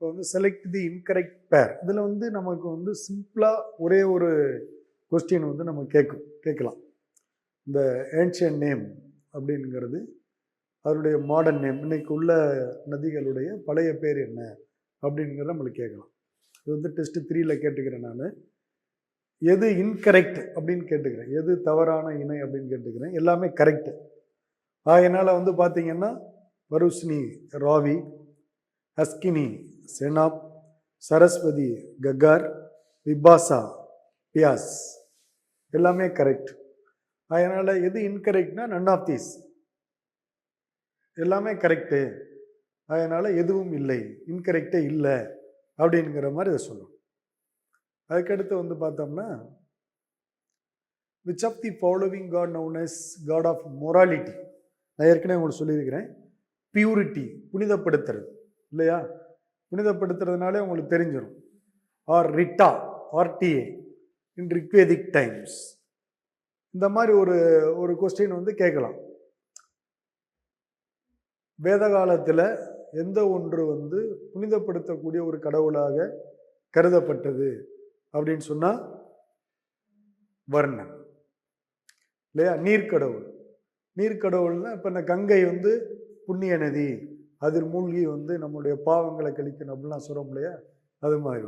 வந்து செலக்ட் தி இன்கரெக்ட் பேர். இதில் வந்து நமக்கு வந்து சிம்பிளாக ஒரே ஒரு கொஸ்டின் வந்து நம்ம கேட்கலாம். இந்த ஏன்ஷியன் நேம் அப்படிங்கிறது அதனுடைய மாடர்ன் நேம், இன்னைக்கு உள்ள நதிகளுடைய பழைய பேர் என்ன அப்படிங்கிறத நம்மளுக்கு கேட்கலாம். இது வந்து டெஸ்ட் 3ல கேட்டுக்கிறேன். நான் எது இன்கரெக்ட் அப்படின்னு கேட்டுக்கிறேன், எது தவறான இணை அப்படின்னு கேட்டுக்கிறேன். எல்லாமே கரெக்ட். அதனால் வந்து பார்த்தீங்கன்னா வருஷ்னி ராவி, ஹஸ்கினி செனாப், சரஸ்வதி ககார், விபாசா பியாஸ், எல்லாமே கரெக்ட். அதனால் எது இன்கரெக்ட்னா நன் ஆஃப் தீஸ், எல்லாமே கரெக்டு. அதனால் எதுவும் இல்லை, இன்கரெக்டே இல்லை அப்படிங்கிற மாதிரி அதை சொல்லணும். அதுக்கடுத்து வந்து பார்த்தோம்னா which of the following god known as god of morality. நான் ஏற்கனவே உங்களுக்கு சொல்லியிருக்கிறேன், பியூரிட்டி, புனிதப்படுத்துறது இல்லையா? புனிதப்படுத்துறதுனாலே உங்களுக்கு தெரிஞ்சிடும். ஆர் ரிட்டா, ஆர்டிஏ இன் ரிக்வேதிக் டைம்ஸ். இந்த மாதிரி ஒரு கொஸ்டின் வந்து கேட்கலாம். வேத காலத்தில் எந்த ஒன்று வந்து புனிதப்படுத்தக்கூடிய ஒரு கடவுளாக கருதப்பட்டது அப்படின்னு சொன்னால் வர்ணன் இல்லையா? நீர்க்கடவுள். நீர்க்கடவுள்னா இப்போ இந்த கங்கை வந்து புண்ணிய நதி, அதில் மூழ்கி வந்து நம்முடைய பாவங்களை கழிக்கணும் அப்படின்லாம் சொல்கிறோம் இல்லையா? அது மாதிரி